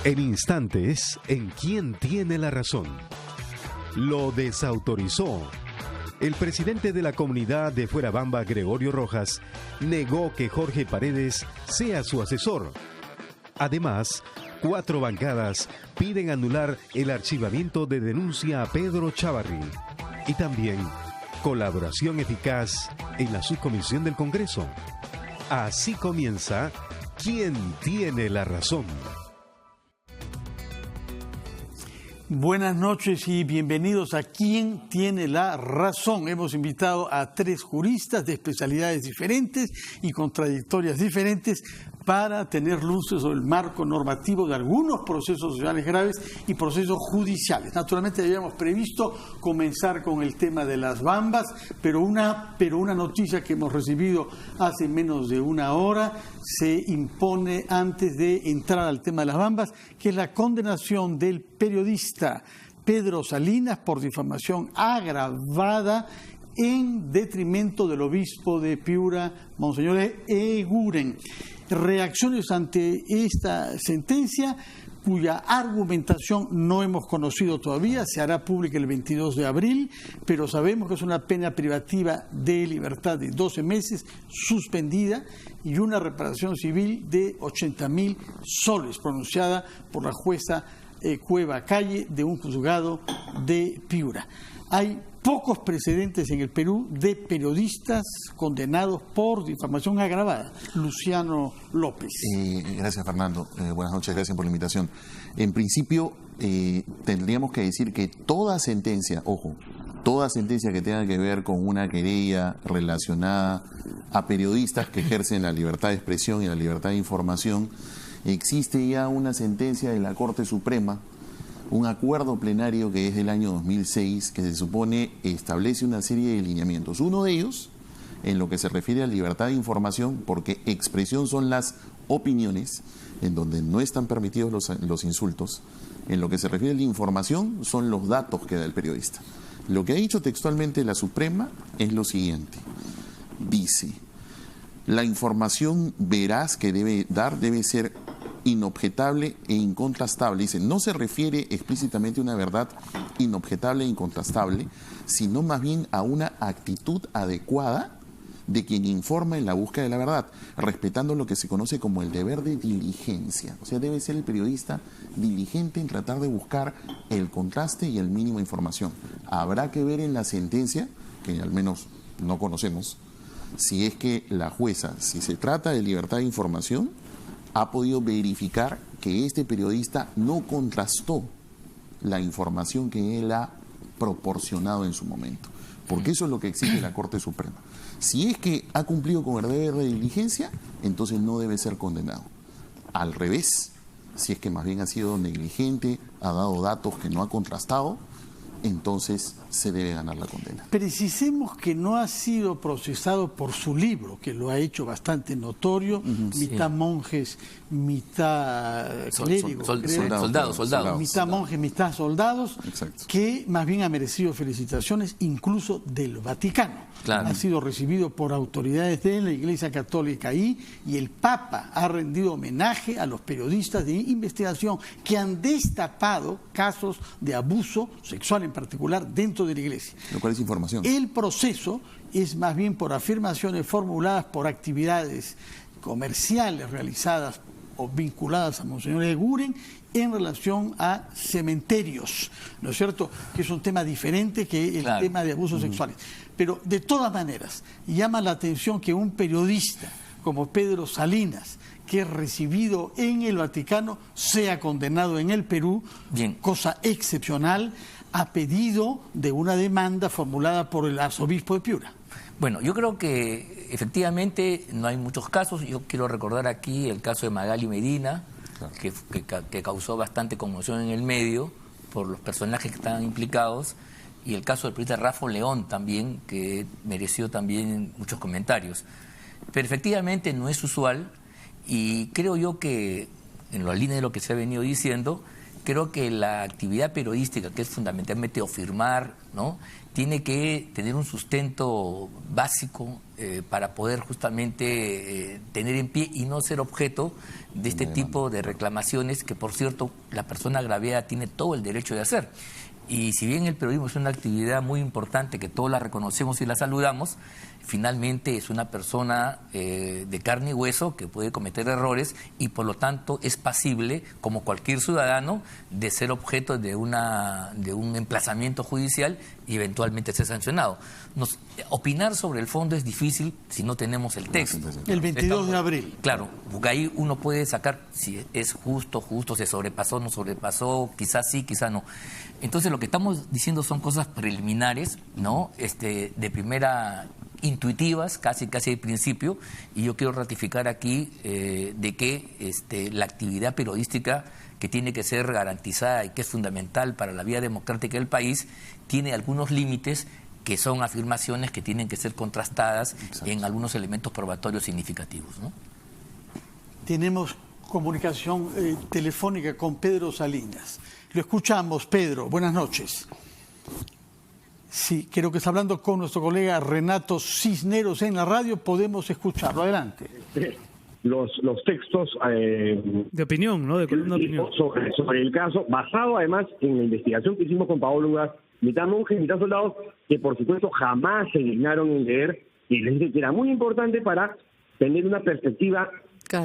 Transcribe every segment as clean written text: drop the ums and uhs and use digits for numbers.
En instantes, ¿en quién tiene la razón? Lo desautorizó. El presidente de la comunidad de Fuerabamba, Gregorio Rojas, negó que Jorge Paredes sea su asesor. Además, 4 bancadas piden anular el archivamiento de denuncia a Pedro Chávarri. Y también colaboración eficaz en la subcomisión del Congreso. Así comienza ¿Quién tiene la razón? Buenas noches y bienvenidos a ¿Quién tiene la razón? Hemos invitado a 3 juristas de especialidades diferentes y con trayectorias diferentes para tener luces sobre el marco normativo de algunos procesos sociales graves y procesos judiciales. Naturalmente habíamos previsto comenzar con el tema de las bambas, pero una noticia que hemos recibido hace menos de una hora se impone antes de entrar al tema de las bambas, que es la condenación del periodista Pedro Salinas por difamación agravada en detrimento del obispo de Piura, Monseñor Eguren. Reacciones ante esta sentencia, cuya argumentación no hemos conocido todavía, se hará pública el 22 de abril, pero sabemos que es una pena privativa de libertad de 12 meses, suspendida, y una reparación civil de 80.000 soles, pronunciada por la jueza Cueva Calle de un juzgado de Piura. Hay pocos precedentes en el Perú de periodistas condenados por difamación agravada. Luciano López. Gracias, Fernando. Buenas noches, gracias por la invitación. En principio, tendríamos que decir que toda sentencia que tenga que ver con una querella relacionada a periodistas que ejercen la libertad de expresión y la libertad de información, existe ya una sentencia de la Corte Suprema, un acuerdo plenario que es del año 2006, que se supone establece una serie de lineamientos. Uno de ellos, en lo que se refiere a libertad de información, porque expresión son las opiniones, en donde no están permitidos los insultos. En lo que se refiere a la información, son los datos que da el periodista. Lo que ha dicho textualmente la Suprema es lo siguiente. Dice, la información veraz que debe dar debe ser inobjetable e incontrastable. Dice, no se refiere explícitamente a una verdad inobjetable e incontrastable, sino más bien a una actitud adecuada de quien informa en la búsqueda de la verdad, respetando lo que se conoce como el deber de diligencia. O sea, debe ser el periodista diligente en tratar de buscar el contraste y el mínimo de información. Habrá que ver en la sentencia, que al menos no conocemos, si es que la jueza, si se trata de libertad de información, ha podido verificar que este periodista no contrastó la información que él ha proporcionado en su momento. Porque eso es lo que exige la Corte Suprema. Si es que ha cumplido con el deber de diligencia, entonces no debe ser condenado. Al revés, si es que más bien ha sido negligente, ha dado datos que no ha contrastado, entonces se debe ganar la condena. Precisemos que no ha sido procesado por su libro, que lo ha hecho bastante notorio, mitad monjes, mitad clérigos, soldados. Mitad monjes, mitad soldados. Exacto. Que más bien ha merecido felicitaciones incluso del Vaticano. Claro. Ha sido recibido por autoridades de la Iglesia Católica ahí, y el Papa ha rendido homenaje a los periodistas de investigación que han destapado casos de abuso sexual en particular dentro de la Iglesia. Lo cual es información. El proceso es más bien por afirmaciones formuladas por actividades comerciales realizadas o vinculadas a Monseñor Eguren en relación a cementerios, ¿no es cierto? Que es un tema diferente que el tema de abusos sexuales. Pero de todas maneras, llama la atención que un periodista como Pedro Salinas, que es recibido en el Vaticano, sea condenado en el Perú, cosa excepcional, a pedido de una demanda formulada por el arzobispo de Piura. Bueno, yo creo que efectivamente no hay muchos casos. Yo quiero recordar aquí el caso de Magali Medina, claro, que causó bastante conmoción en el medio por los personajes que estaban implicados, y el caso del periodista Rafa León también, que mereció también muchos comentarios. Pero efectivamente no es usual, y creo yo que, en la línea de lo que se ha venido diciendo, creo que la actividad periodística, que es fundamentalmente afirmar, ¿no?, tiene que tener un sustento básico para poder justamente tener en pie y no ser objeto de este tipo de reclamaciones que, por cierto, la persona agraviada tiene todo el derecho de hacer. Y si bien el periodismo es una actividad muy importante que todos la reconocemos y la saludamos, finalmente es una persona de carne y hueso que puede cometer errores y por lo tanto es pasible, como cualquier ciudadano, de ser objeto de un emplazamiento judicial y eventualmente ser sancionado. Opinar sobre el fondo es difícil si no tenemos el texto. El 22 de abril. Claro, porque ahí uno puede sacar si es justo, se sobrepasó, no sobrepasó, quizás sí, quizás no. Entonces lo que estamos diciendo son cosas preliminares, ¿no? De primera intuitivas, casi de principio, y yo quiero ratificar aquí de que la actividad periodística que tiene que ser garantizada y que es fundamental para la vida democrática del país, tiene algunos límites que son afirmaciones que tienen que ser contrastadas en algunos elementos probatorios significativos, ¿no? Tenemos comunicación telefónica con Pedro Salinas. Lo escuchamos, Pedro. Buenas noches. Sí, creo que está hablando con nuestro colega Renato Cisneros en la radio. Podemos escucharlo. Adelante. Los textos de opinión, ¿no? De columna de opinión. Sobre el caso, basado además en la investigación que hicimos con Paolo Ugas, mitad monjes, mitad soldados, que por supuesto jamás se dignaron en leer, y les dije que era muy importante para tener una perspectiva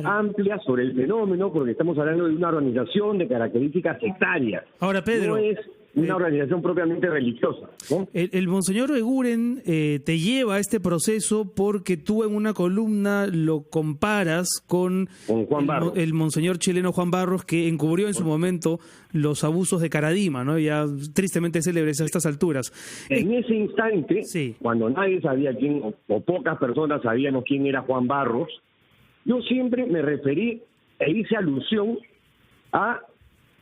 amplia sobre el fenómeno, porque estamos hablando de una organización de características sectarias. Ahora, Pedro, no es una organización propiamente religiosa, ¿no? El monseñor Eguren te lleva a este proceso porque tú en una columna lo comparas con el monseñor chileno Juan Barros, que encubrió en su momento los abusos de Caradima, ¿no? Ya tristemente célebres a estas alturas. En ese instante, cuando nadie sabía quién, o pocas personas sabíamos quién era Juan Barros, yo siempre me referí e hice alusión a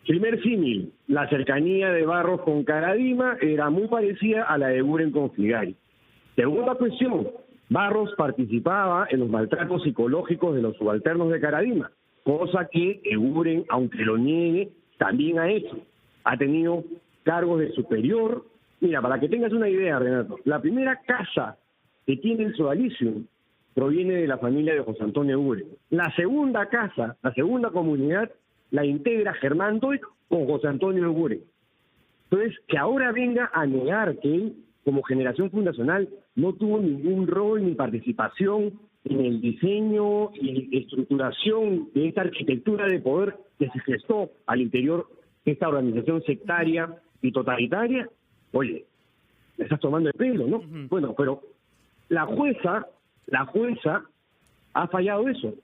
primer símil. La cercanía de Barros con Caradima era muy parecida a la de Eguren con Figari. Segunda cuestión, Barros participaba en los maltratos psicológicos de los subalternos de Caradima, cosa que Eguren, aunque lo niegue, también ha hecho. Ha tenido cargos de superior. Mira, para que tengas una idea, Renato, la primera casa que tiene el sodalicio proviene de la familia de José Antonio Eguren. La segunda casa, la segunda comunidad, la integra Germán Doig con José Antonio Eguren. Entonces, que ahora venga a negar que él, como generación fundacional, no tuvo ningún rol ni participación en el diseño y estructuración de esta arquitectura de poder que se gestó al interior de esta organización sectaria y totalitaria, oye, me estás tomando el pelo, ¿no? Bueno, pero la jueza ha fallado eso.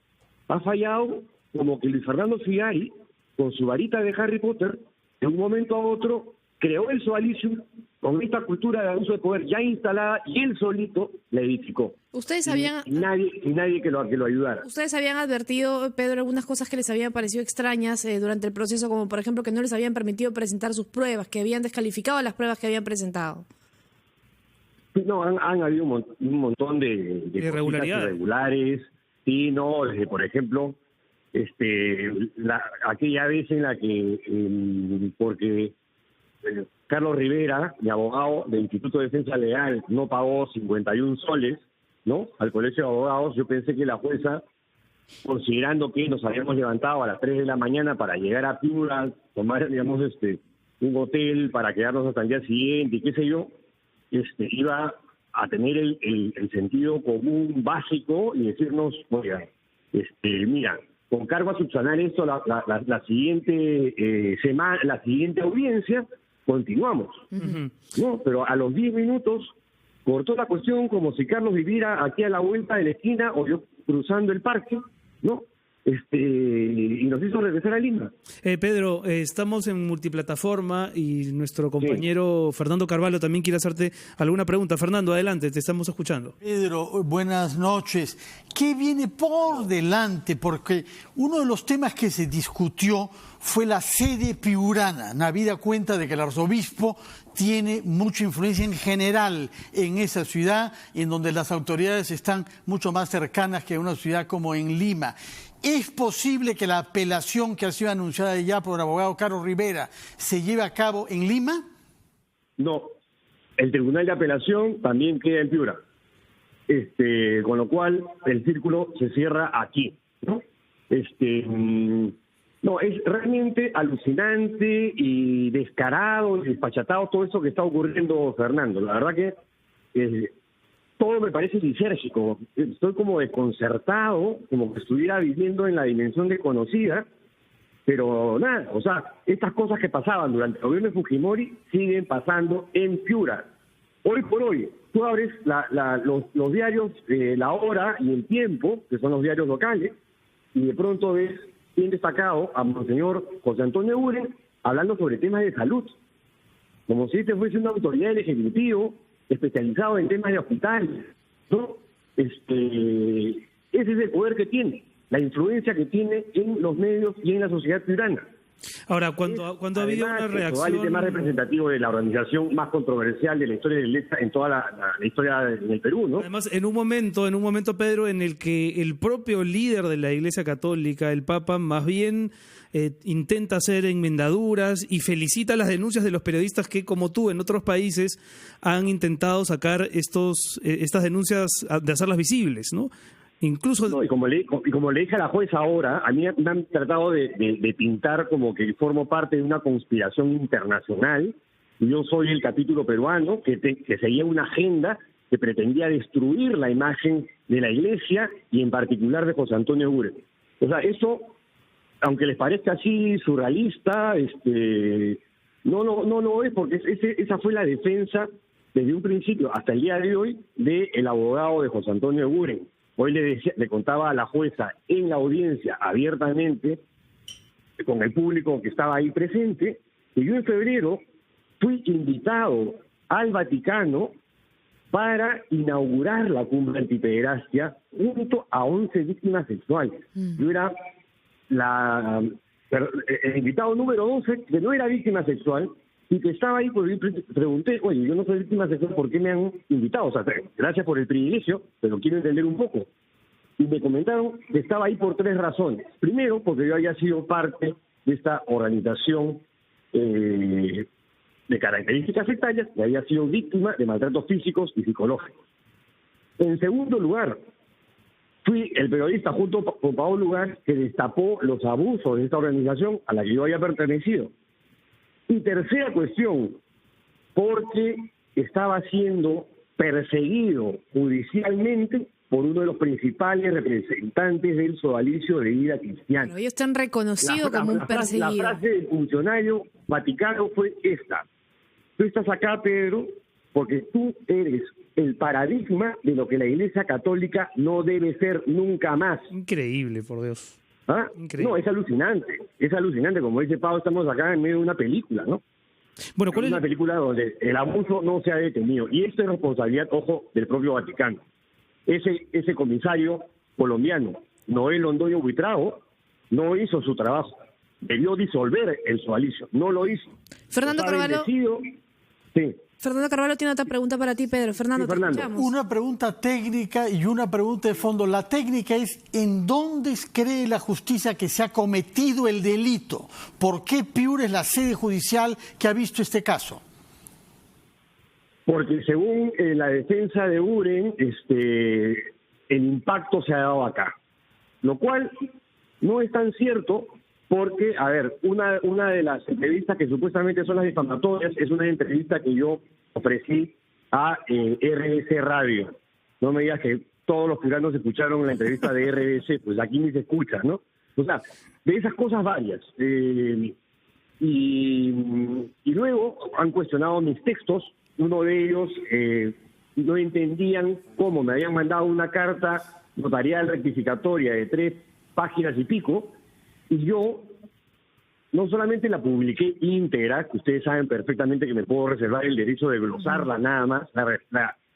Ha fallado como que Luis Fernando Figari, con su varita de Harry Potter, de un momento a otro creó el Sodalicium con esta cultura de abuso de poder ya instalada y él solito la edificó. Ustedes habían... Y nadie que lo ayudara. Ustedes habían advertido, Pedro, algunas cosas que les habían parecido extrañas durante el proceso, como por ejemplo que no les habían permitido presentar sus pruebas, que habían descalificado las pruebas que habían presentado. No, han habido un montón de irregulares. Sí, no, desde, por ejemplo, aquella vez en la que, porque Carlos Rivera, mi abogado del Instituto de Defensa Legal, no pagó 51 soles, ¿no?, al Colegio de Abogados, yo pensé que la jueza, considerando que nos habíamos levantado a las 3 de la mañana para llegar a Piura, tomar, digamos, un hotel para quedarnos hasta el día siguiente y qué sé yo, iba a tener el sentido común básico y decirnos, oiga, mira, con cargo a subsanar esto la siguiente semana, la siguiente audiencia, continuamos. No, pero a los 10 minutos cortó la cuestión como si Carlos viviera aquí a la vuelta de la esquina o yo cruzando el parque, ¿no? Y nos hizo regresar a Lima. Pedro, estamos en multiplataforma y nuestro compañero Fernando Carvalho también quiere hacerte alguna pregunta. Fernando, adelante, te estamos escuchando. Pedro, buenas noches. ¿Qué viene por delante? Porque uno de los temas que se discutió fue la sede piurana. Habida cuenta de que el arzobispo tiene mucha influencia en general en esa ciudad, en donde las autoridades están mucho más cercanas que una ciudad como en Lima. ¿Es posible que la apelación que ha sido anunciada ya por el abogado Carlos Rivera se lleve a cabo en Lima? No, el Tribunal de Apelación también queda en Piura. con lo cual el círculo se cierra aquí, ¿no? No, es realmente alucinante y descarado y despachatado todo eso que está ocurriendo, Fernando. La verdad que todo me parece lisérgico. Estoy como desconcertado, como que estuviera viviendo en la dimensión desconocida, pero nada, o sea, estas cosas que pasaban durante el gobierno de Fujimori siguen pasando en Piura. Hoy por hoy, tú abres los diarios La Hora y El Tiempo, que son los diarios locales, y de pronto ves bien destacado a Monseñor José Antonio Eguren hablando sobre temas de salud, como si este fuese una autoridad del Ejecutivo especializado en temas de hospitales, ¿no? Ese es el poder que tiene, la influencia que tiene en los medios y en la sociedad piurana. Ahora, cuando ha habido una reacción... Es el más representativo de la organización más controversial de la historia de la Iglesia en toda la historia en el Perú, ¿no? Además, en un momento, Pedro, en el que el propio líder de la Iglesia Católica, el Papa, más bien intenta hacer enmendaduras y felicita las denuncias de los periodistas que, como tú, en otros países han intentado sacar estas denuncias, de hacerlas visibles, ¿no? Incluso... No, y como le dije a la jueza ahora, a mí me han tratado de pintar como que formo parte de una conspiración internacional, y yo soy el capítulo peruano que seguía una agenda que pretendía destruir la imagen de la Iglesia y en particular de José Antonio Eguren. O sea, eso, aunque les parezca así surrealista, no lo es, porque esa fue la defensa desde un principio hasta el día de hoy del abogado de José Antonio Eguren. Hoy le contaba a la jueza en la audiencia abiertamente, con el público que estaba ahí presente, que yo en febrero fui invitado al Vaticano para inaugurar la cumbre antipederastia junto a 11 víctimas sexuales. Yo era el invitado número 12, que no era víctima sexual, y que estaba ahí, pues pregunté, oye, yo no soy víctima sexual, ¿por qué me han invitado? O sea, gracias por el privilegio, pero quiero entender un poco. Y me comentaron que estaba ahí por 3 razones. Primero, porque yo había sido parte de esta organización de características sectarias, y había sido víctima de maltratos físicos y psicológicos. En segundo lugar, fui el periodista junto con Paolo Lugar que destapó los abusos de esta organización a la que yo había pertenecido. Y tercera cuestión, porque estaba siendo perseguido judicialmente por uno de los principales representantes del sodalicio de vida cristiana. Pero ellos están reconocidos como un perseguido. La frase del funcionario vaticano fue esta: tú estás acá, Pedro, porque tú eres el paradigma de lo que la Iglesia Católica no debe ser nunca más. Increíble, por Dios. ¿Ah? No, es alucinante, como dice Pau, estamos acá en medio de una película, ¿no? Bueno, ¿cuál es una película donde el abuso no se ha detenido, y esto es responsabilidad, ojo, del propio Vaticano. Ese comisario colombiano, Noel Londoño Buitrago, no hizo su trabajo, debió disolver el sodalicio, no lo hizo. Fernando Carvalho. Sí. Fernando Carvalho tiene otra pregunta para ti, Pedro. Fernando, te escuchamos. Una pregunta técnica y una pregunta de fondo. La técnica es, ¿en dónde cree la justicia que se ha cometido el delito? ¿Por qué Piura es la sede judicial que ha visto este caso? Porque según la defensa de Eguren, el impacto se ha dado acá. Lo cual no es tan cierto, porque, a ver, una de las entrevistas que supuestamente son las difamatorias es una entrevista que yo ofrecí a RBC Radio. No me digas que todos los piuranos escucharon la entrevista de RBC, pues aquí ni se escucha, ¿no? O sea, de esas cosas varias. Y luego han cuestionado mis textos. Uno de ellos no entendían cómo me habían mandado una carta notarial rectificatoria de 3 páginas y pico, y yo no solamente la publiqué íntegra, que ustedes saben perfectamente que me puedo reservar el derecho de glosarla nada más,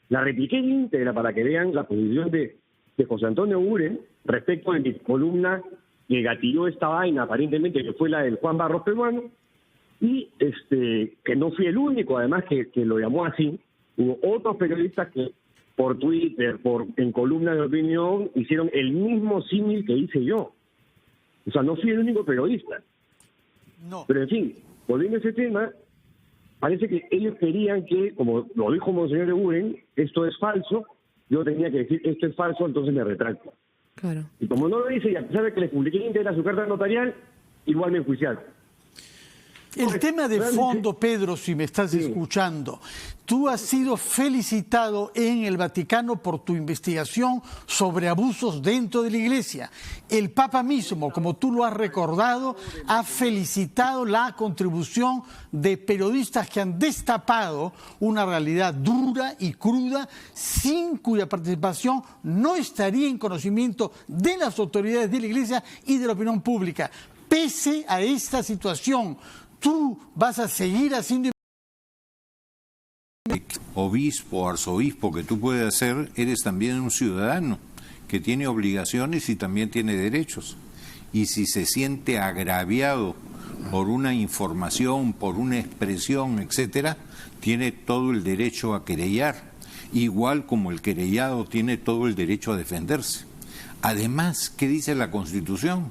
la repliqué íntegra para que vean la posición de José Antonio Eguren respecto de mi columna que gatilló esta vaina, aparentemente que fue la del Juan Barros peruano, y que no fui el único, además, que lo llamó así. Hubo otros periodistas que por Twitter, en columnas de opinión, hicieron el mismo símil que hice yo. O sea, no fui el único periodista. No. Pero en fin, volviendo a ese tema, parece que ellos querían que, como lo dijo Monseñor Eguren, esto es falso, yo tenía que decir esto es falso, entonces me retracto. Claro. Y como no lo hice, y a pesar de que les publiqué íntegra su carta notarial, igual me enjuiciaron. El tema de fondo, Pedro, si me estás escuchando, tú has sido felicitado en el Vaticano por tu investigación sobre abusos dentro de la Iglesia. El Papa mismo, como tú lo has recordado, ha felicitado la contribución de periodistas que han destapado una realidad dura y cruda, sin cuya participación no estaría en conocimiento de las autoridades de la Iglesia y de la opinión pública. Pese a esta situación, tú vas a seguir haciendo... Obispo o arzobispo que tú puedes ser, eres también un ciudadano que tiene obligaciones y también tiene derechos. Y si se siente agraviado por una información, por una expresión, etcétera, tiene todo el derecho a querellar, igual como el querellado tiene todo el derecho a defenderse. Además, ¿qué dice la Constitución?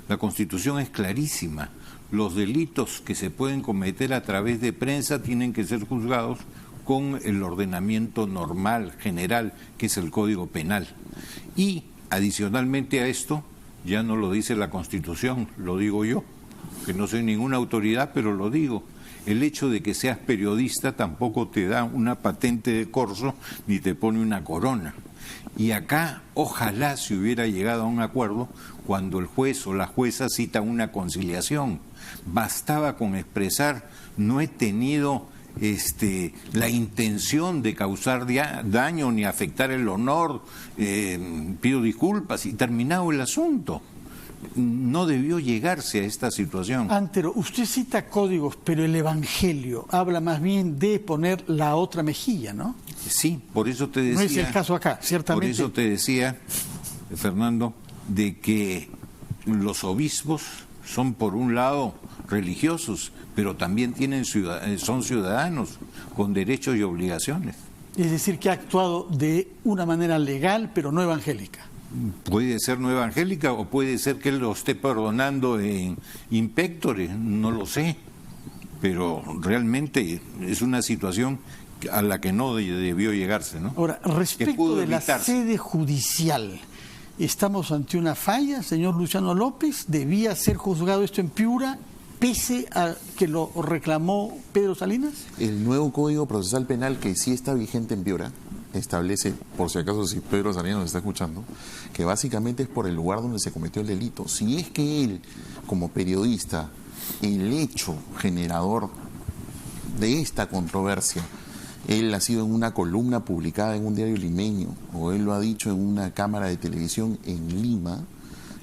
La Constitución es clarísima. Los delitos que se pueden cometer a través de prensa tienen que ser juzgados con el ordenamiento normal, general, que es el Código Penal. Y, adicionalmente a esto, ya no lo dice la Constitución, lo digo yo, que no soy ninguna autoridad, pero lo digo. El hecho de que seas periodista tampoco te da una patente de corso ni te pone una corona. Y acá, ojalá se hubiera llegado a un acuerdo cuando el juez o la jueza cita una conciliación. Bastaba con expresar, no he tenido la intención de causar daño ni afectar el honor, pido disculpas y terminado el asunto. No debió llegarse a esta situación. Antero, usted cita códigos, pero el Evangelio habla más bien de poner la otra mejilla, ¿no? Sí, por eso te decía... No es el caso acá, ciertamente. Por eso te decía, Fernando, de que los obispos son por un lado religiosos, pero también son ciudadanos con derechos y obligaciones. Es decir, que ha actuado de una manera legal, pero no evangélica. Puede ser no evangélica o puede ser que él lo esté perdonando en impectore, no lo sé, pero realmente es una situación a la que no debió llegarse, ¿no? Ahora, respecto de la sede judicial, ¿estamos ante una falla, señor Luciano López? ¿Debía ser juzgado esto en Piura, pese a que lo reclamó Pedro Salinas? El nuevo Código Procesal Penal, que sí está vigente en Piura, establece, por si acaso si Pedro Salinas nos está escuchando, que básicamente es por el lugar donde se cometió el delito. Si es que él, como periodista, el hecho generador de esta controversia, él ha sido en una columna publicada en un diario limeño, o él lo ha dicho en una cámara de televisión en Lima,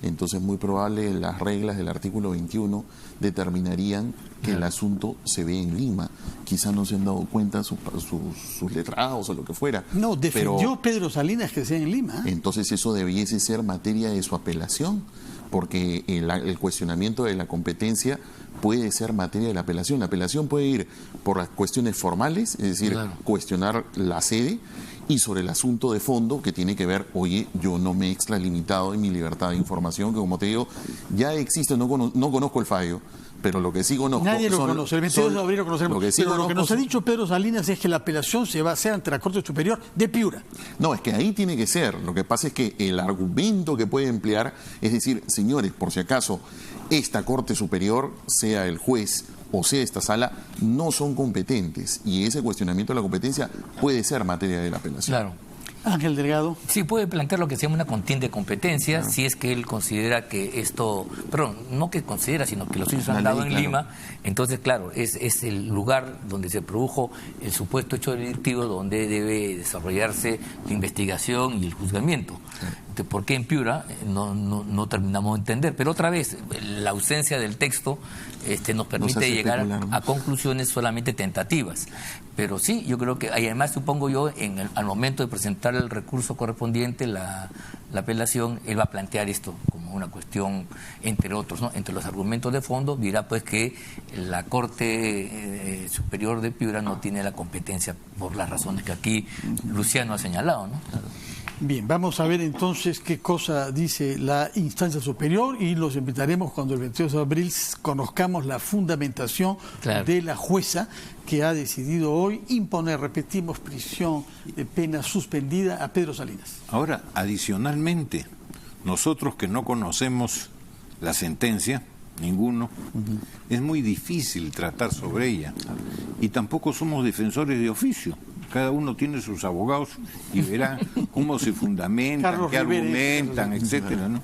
entonces muy probable las reglas del artículo 21 determinarían que el asunto se ve en Lima. Quizás no se han dado cuenta sus letrados o lo que fuera. No, defendió Pedro Salinas que sea en Lima. Entonces eso debiese ser materia de su apelación, porque el cuestionamiento de la competencia puede ser materia de la apelación. La apelación puede ir por las cuestiones formales, es decir, cuestionar la sede, y sobre el asunto de fondo que tiene que ver, oye, yo no me he extralimitado en mi libertad de información, que como te digo, ya existe, no conozco el fallo, pero lo que sí conozco... Nadie lo conoce, el 22 de abril lo conocemos. Lo que nos ha dicho Pedro Salinas es que la apelación se va a hacer ante la Corte Superior de Piura. No, es que ahí tiene que ser. Lo que pasa es que el argumento que puede emplear es decir, señores, por si acaso esta Corte Superior, sea el juez o sea esta sala, no son competentes, y ese cuestionamiento de la competencia puede ser materia de la apelación. Claro. Ángel Delgado. Sí, puede plantear lo que se llama una contienda de competencia, si es que él considera que esto, perdón, no que considera, sino que los hechos han dado en Lima, entonces, claro, es el lugar donde se produjo el supuesto hecho delictivo, donde debe desarrollarse la investigación y el juzgamiento. Entonces, ¿por qué en Piura? No terminamos de entender, pero otra vez, la ausencia del texto nos permite llegar a conclusiones solamente tentativas. Pero sí, yo creo que, además supongo yo, al momento de presentar el recurso correspondiente, la apelación, él va a plantear esto como una cuestión, entre otros, ¿no? Entre los argumentos de fondo, dirá pues que la Corte Superior de Piura no tiene la competencia por las razones que aquí Luciano ha señalado, ¿no? Bien, vamos a ver entonces qué cosa dice la instancia superior y los invitaremos cuando el 22 de abril conozcamos la fundamentación de la jueza que ha decidido hoy imponer, repetimos, prisión de pena suspendida a Pedro Salinas. Ahora, adicionalmente, nosotros que no conocemos la sentencia, ninguno, es muy difícil tratar sobre ella y tampoco somos defensores de oficio. Cada uno tiene sus abogados y verá cómo se fundamentan, qué argumentan, etcétera, ¿no?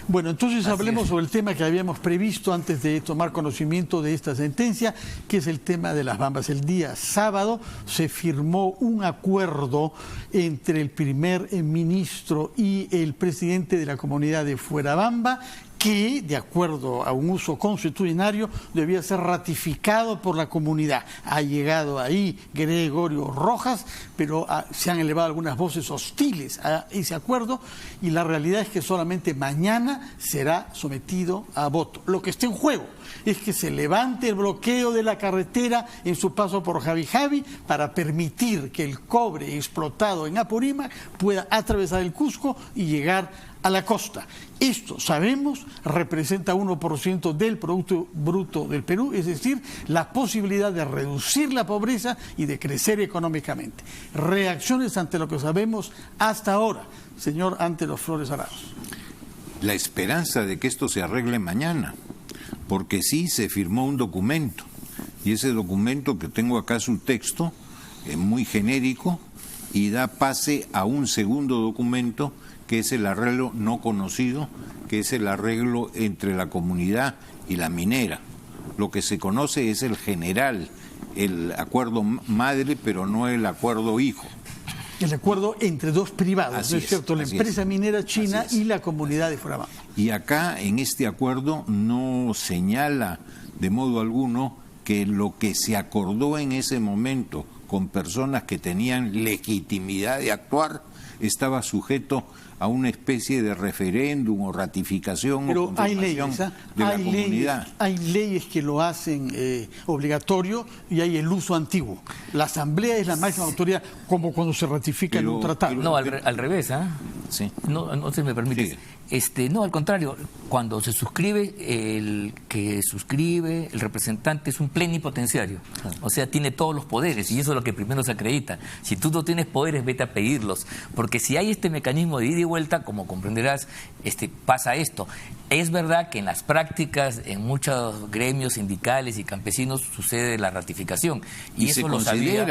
Bueno, entonces hablemos sobre el tema que habíamos previsto antes de tomar conocimiento de esta sentencia, que es el tema de las bambas. El día sábado se firmó un acuerdo entre el primer ministro y el presidente de la comunidad de Fuerabamba, que, de acuerdo a un uso constitucionario, debía ser ratificado por la comunidad. Ha llegado ahí Gregorio Rojas, pero se han elevado algunas voces hostiles a ese acuerdo y la realidad es que solamente mañana será sometido a voto. Lo que está en juego es que se levante el bloqueo de la carretera en su paso por Javi Javi para permitir que el cobre explotado en Apurímac pueda atravesar el Cusco y llegar a la costa. Esto, sabemos, representa 1% del Producto Bruto del Perú, es decir, la posibilidad de reducir la pobreza y de crecer económicamente. Reacciones ante lo que sabemos hasta ahora, señor Antelo Flores Arauz. La esperanza de que esto se arregle mañana, porque sí se firmó un documento, y ese documento que tengo acá su texto, es muy genérico, y da pase a un segundo documento que es el arreglo no conocido, que es el arreglo entre la comunidad y la minera. Lo que se conoce es el general, el acuerdo madre, pero no el acuerdo hijo. El acuerdo entre dos privados, ¿no es cierto? La empresa minera china y la comunidad de Fuerabamba. Y acá, en este acuerdo, no señala de modo alguno que lo que se acordó en ese momento con personas que tenían legitimidad de actuar estaba sujeto a una especie de referéndum o ratificación o confirmación de la comunidad. Hay leyes que lo hacen obligatorio y hay el uso antiguo. La Asamblea es la máxima autoridad, como cuando se ratifica en un tratado. No, al revés, ¿ah? Sí. No se me permite. No, al contrario, cuando se suscribe, el que suscribe, el representante es un plenipotenciario, o sea, tiene todos los poderes y eso es lo que primero se acredita. Si tú no tienes poderes, vete a pedirlos, porque si hay este mecanismo de ida y vuelta, como comprenderás, pasa esto. Es verdad que en las prácticas, en muchos gremios sindicales y campesinos sucede la ratificación y eso lo sabía.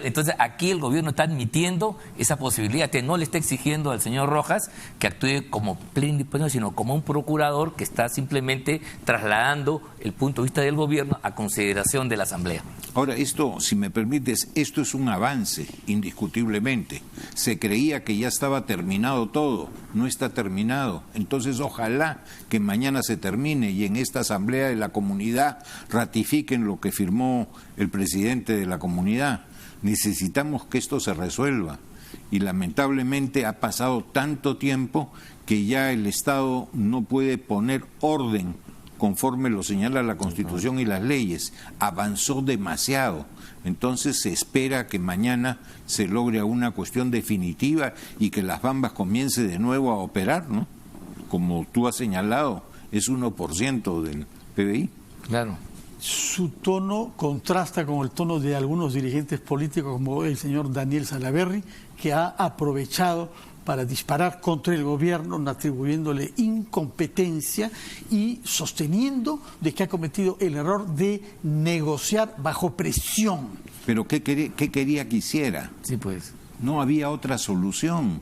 Entonces aquí el gobierno está admitiendo esa posibilidad, que no le está exigiendo al señor Rojas que actúe como plenipotenciario, sino como un procurador que está simplemente trasladando el punto de vista del gobierno a consideración de la Asamblea. Ahora, esto, si me permites, esto es un avance, indiscutiblemente. Se creía que ya estaba terminado todo, no está terminado. Entonces, ojalá que mañana se termine y en esta Asamblea de la Comunidad ratifiquen lo que firmó el presidente de la comunidad. Necesitamos que esto se resuelva. Y lamentablemente ha pasado tanto tiempo que ya el Estado no puede poner orden conforme lo señala la Constitución y las leyes. Avanzó demasiado. Entonces se espera que mañana se logre una cuestión definitiva y que las bambas comience de nuevo a operar, ¿no? Como tú has señalado, es 1% del PBI. Claro. Su tono contrasta con el tono de algunos dirigentes políticos como el señor Daniel Salaverry, que ha aprovechado para disparar contra el gobierno, atribuyéndole incompetencia y sosteniendo de que ha cometido el error de negociar bajo presión. ¿Pero qué quería que hiciera? Sí, pues. No había otra solución.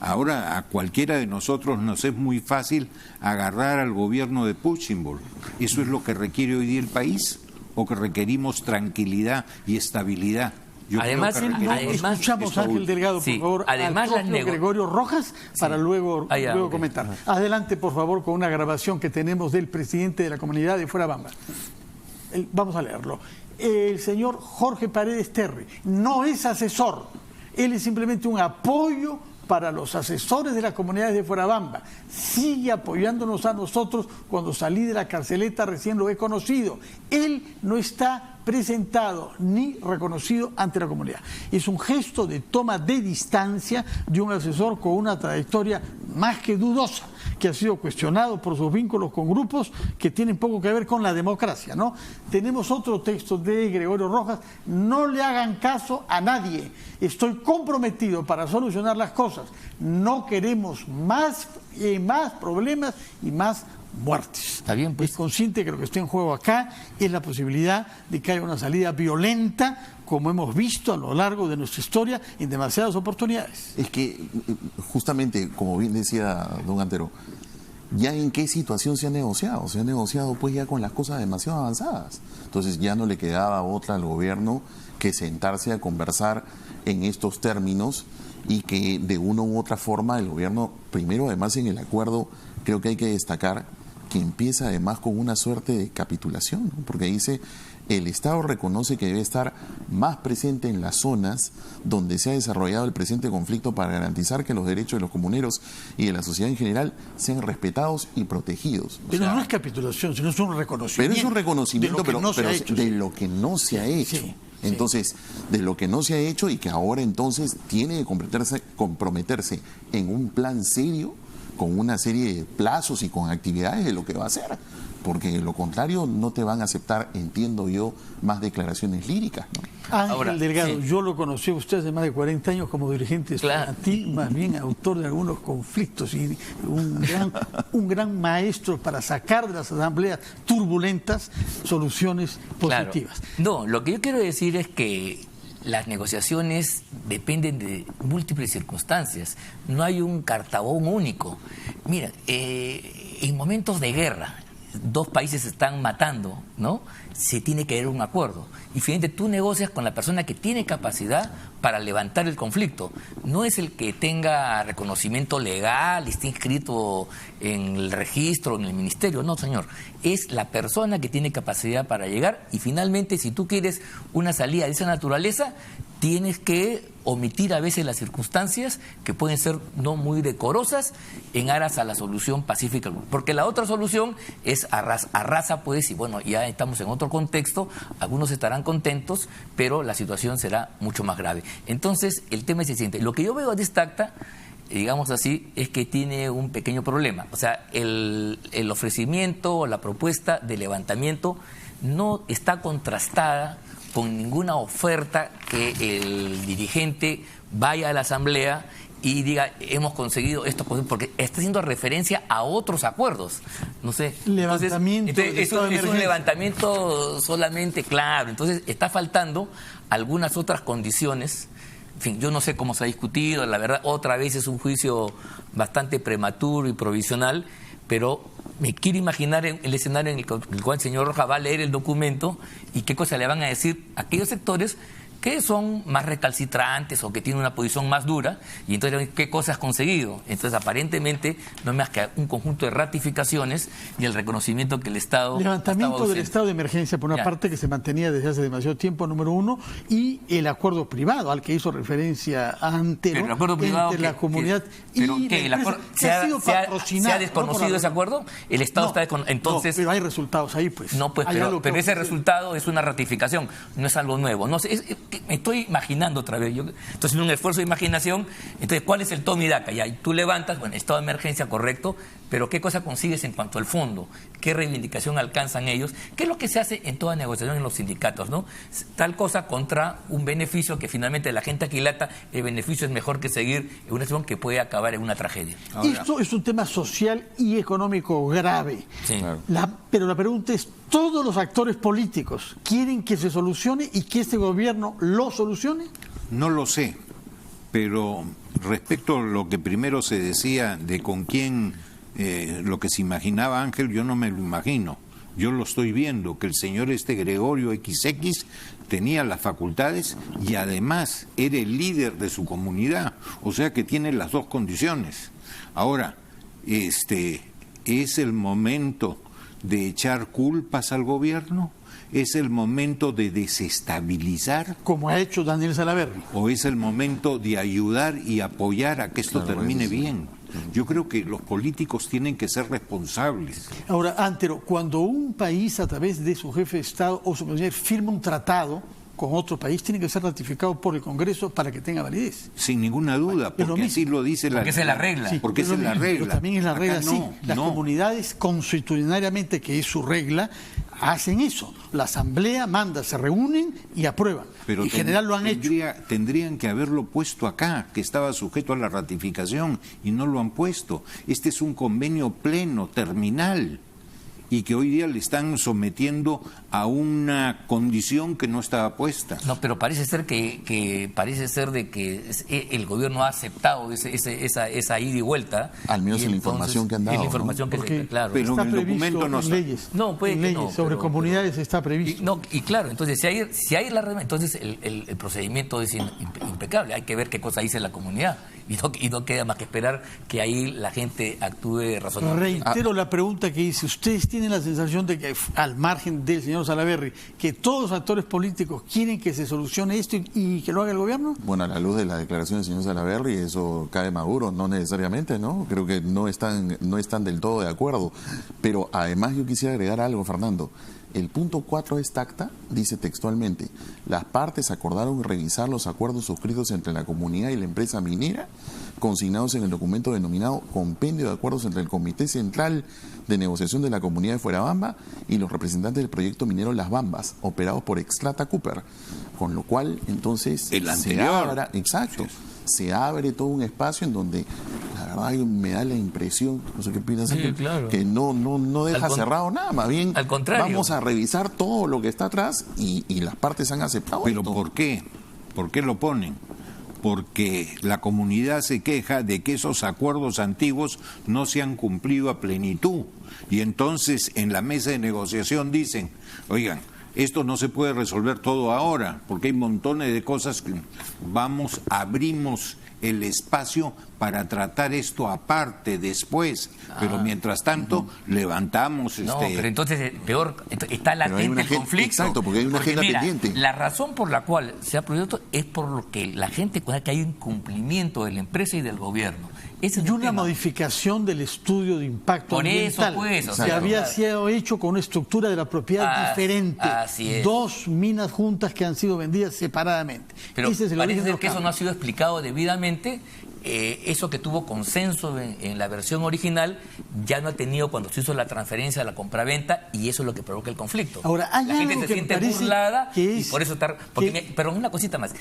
Ahora a cualquiera de nosotros nos es muy fácil agarrar al gobierno de Puchimol. ¿Eso es lo que requiere hoy día el país? ¿O que requerimos tranquilidad y estabilidad? Además, escuchamos a Ángel Delgado, por favor, al propio Gregorio Rojas, para luego comentar. Adelante, por favor, con una grabación que tenemos del presidente de la comunidad de Fuerabamba. Vamos a leerlo. El señor Jorge Paredes Terry no es asesor, él es simplemente un apoyo para los asesores de las comunidades de Fuerabamba. Sigue apoyándonos a nosotros. Cuando salí de la carceleta recién lo he conocido. Él no está presentado ni reconocido ante la comunidad. Es un gesto de toma de distancia de un asesor con una trayectoria más que dudosa, que ha sido cuestionado por sus vínculos con grupos que tienen poco que ver con la democracia, ¿no? Tenemos otro texto de Gregorio Rojas: no le hagan caso a nadie, estoy comprometido para solucionar las cosas, no queremos más problemas y más muertes. Está bien, pues. Es consciente que lo que está en juego acá es la posibilidad de que haya una salida violenta, como hemos visto a lo largo de nuestra historia en demasiadas oportunidades. Es que, justamente, como bien decía don Antero, ¿ya en qué situación se ha negociado? Se ha negociado pues ya con las cosas demasiado avanzadas. Entonces ya no le quedaba otra al gobierno que sentarse a conversar en estos términos, y que de una u otra forma el gobierno, primero, además en el acuerdo, creo que hay que destacar que empieza además con una suerte de capitulación, ¿no? Porque dice: el Estado reconoce que debe estar más presente en las zonas donde se ha desarrollado el presente conflicto para garantizar que los derechos de los comuneros y de la sociedad en general sean respetados y protegidos. Pero no es capitulación, sino es un reconocimiento. Pero es un reconocimiento de lo que no se ha hecho. de lo que no se ha hecho. Entonces, de lo que no se ha hecho, y que ahora entonces tiene que comprometerse en un plan serio, con una serie de plazos y con actividades de lo que va a hacer, porque de lo contrario no te van a aceptar, entiendo yo, más declaraciones líricas, ¿no? Ángel Delgado, sí. Yo lo conocí a usted hace más de 40 años como dirigente estudiantil, más bien autor de algunos conflictos y un gran maestro para sacar de las asambleas turbulentas soluciones positivas. Claro. No, lo que yo quiero decir es que las negociaciones dependen de múltiples circunstancias. No hay un cartabón único. Mira, en momentos de guerra, dos países se están matando, ¿no? Se tiene que haber un acuerdo. Y finalmente tú negocias con la persona que tiene capacidad para levantar el conflicto. No es el que tenga reconocimiento legal, esté inscrito en el registro, en el ministerio. No, señor. Es la persona que tiene capacidad para llegar, y finalmente, si tú quieres una salida de esa naturaleza, tienes que omitir a veces las circunstancias que pueden ser no muy decorosas en aras a la solución pacífica. Porque la otra solución es arrasa, pues, y bueno, ya estamos en otro contexto, algunos estarán contentos, pero la situación será mucho más grave. Entonces, el tema es el siguiente. Lo que yo veo de esta acta, digamos así, es que tiene un pequeño problema. O sea, el ofrecimiento o la propuesta de levantamiento no está contrastada con ninguna oferta que el dirigente vaya a la asamblea y diga: hemos conseguido esto, porque está haciendo referencia a otros acuerdos. No sé. Levantamiento. Es un levantamiento solamente, claro. Entonces está faltando algunas otras condiciones. En fin, yo no sé cómo se ha discutido. La verdad, otra vez es un juicio bastante prematuro y provisional, pero me quiero imaginar el escenario en el cual el señor Rojas va a leer el documento y qué cosas le van a decir a aquellos sectores que son más recalcitrantes o que tienen una posición más dura, y entonces qué cosas has conseguido. Entonces aparentemente no es más que un conjunto de ratificaciones y el reconocimiento que el Estado... Levantamiento del estado de emergencia, por una parte, que se mantenía desde hace demasiado tiempo, número uno, y el acuerdo privado al que hizo referencia Antero, pero el acuerdo privado entre la comunidad y la empresa. ¿Se ha desconocido ese acuerdo? El Estado está entonces... No, pero hay resultados ahí, pues. No, pues, pero ese resultado es una ratificación, no es algo nuevo. No sé, me estoy imaginando otra vez. Yo estoy haciendo un esfuerzo de imaginación. Entonces, ¿cuál es el toma y daca? Ya, tú levantas, bueno, estado de emergencia, correcto, pero ¿qué cosa consigues en cuanto al fondo? ¿Qué reivindicación alcanzan ellos? ¿Qué es lo que se hace en toda negociación en los sindicatos, no? Tal cosa contra un beneficio que finalmente la gente aquilata, el beneficio es mejor que seguir en una situación que puede acabar en una tragedia. Ahora, esto es un tema social y económico grave. Sí. Claro. Pero la pregunta es, ¿todos los actores políticos quieren que se solucione y que este gobierno lo solucione? No lo sé, pero respecto a lo que primero se decía de con quién, lo que se imaginaba Ángel, yo no me lo imagino. Yo lo estoy viendo, que el señor Gregorio XX tenía las facultades y además era el líder de su comunidad, o sea que tiene las dos condiciones. Ahora, es el momento, de echar culpas al gobierno? ¿Es el momento de desestabilizar? Como ha hecho Daniel Salaverry. ¿O es el momento de ayudar y apoyar a que esto termine bien? Yo creo que los políticos tienen que ser responsables. Ahora, Antero, cuando un país a través de su jefe de Estado o su presidente firma un tratado con otro país, tiene que ser ratificado por el Congreso para que tenga validez. Sin ninguna duda, porque así lo dice la... Porque esa es la regla. Sí, porque esa es la regla. Pero también es la regla, Acá sí. Las comunidades constitucionalmente, que es su regla, hacen eso. La Asamblea manda, se reúnen y aprueban. Pero en general lo han hecho. Tendrían que haberlo puesto acá, que estaba sujeto a la ratificación, y no lo han puesto. Este es un convenio pleno, terminal, y que hoy día le están sometiendo a una condición que no estaba puesta. No, pero parece ser que el gobierno ha aceptado esa ida y vuelta. Al menos en la información que han dado. En la información que claro. Pero en el documento no está. Leyes. No, puede en que leyes no, sobre comunidades está previsto. Y claro, entonces si hay la regla, entonces el procedimiento es impecable. Hay que ver qué cosa dice la comunidad y no queda más que esperar que ahí la gente actúe razonablemente. Reitero la pregunta que hice. ¿Ustedes tienen la sensación de que, al margen del señor Salaverry, que todos los actores políticos quieren que se solucione esto y que lo haga el gobierno? Bueno, a la luz de la declaración del señor Salaverry, eso cae maduro, no necesariamente, ¿no? Creo que no están del todo de acuerdo. Pero además yo quisiera agregar algo, Fernando. El punto 4 de esta acta dice textualmente: las partes acordaron revisar los acuerdos suscritos entre la comunidad y la empresa minera, consignados en el documento denominado Compendio de Acuerdos entre el Comité Central de Negociación de la Comunidad de Fuerabamba y los representantes del proyecto minero Las Bambas, operados por Extrata Cooper. Con lo cual, entonces, se abre todo un espacio en donde, la verdad, me da la impresión, no sé qué piensas, que no deja cerrado nada, más bien al contrario. Vamos a revisar todo lo que está atrás y las partes han aceptado. ¿Pero esto. por qué? ¿Por qué lo ponen? Porque la comunidad se queja de que esos acuerdos antiguos no se han cumplido a plenitud. Y entonces en la mesa de negociación dicen, oigan, esto no se puede resolver todo ahora, porque hay montones de cosas que abrimos el espacio para tratar esto aparte después, pero mientras tanto levantamos No, pero entonces peor, está latente el conflicto. Exacto, porque hay una agenda pendiente. La razón por la cual se ha prohibido esto es por lo que la gente cuenta que hay un incumplimiento de la empresa y del gobierno. Y una modificación del estudio de impacto ambiental. Por eso, pues. Que había sido hecho con una estructura de la propiedad diferente. Así es. 2 minas juntas que han sido vendidas separadamente. Pero parece ser que eso no ha sido explicado debidamente. Eso que tuvo consenso en la versión original ya no ha tenido cuando se hizo la transferencia, la compraventa, y eso es lo que provoca el conflicto. Ahora, hay la gente algo se siente burlada y por eso está... Pero una cosita más,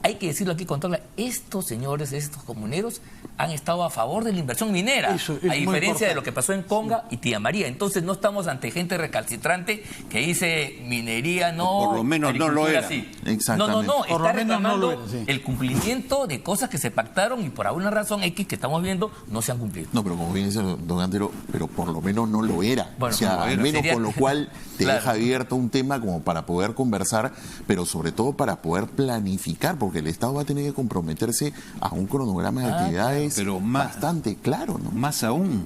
hay que decirlo aquí con toda estos señores, estos comuneros han estado a favor de la inversión minera, a diferencia de lo que pasó en Conga y Tía María. Entonces no estamos ante gente recalcitrante que dice minería no, por lo menos no lo era. Sí. Exactamente. No, está reclamando el cumplimiento de cosas que se pactaron y por alguna razón X que estamos viendo no se han cumplido. No, pero como bien dice don Antero, pero por lo menos no lo era. Bueno, al menos con lo cual te deja abierto un tema como para poder conversar, pero sobre todo para poder planificar, porque el Estado va a tener que comprometerse a un cronograma de actividades bastante claro, ¿no? Más aún,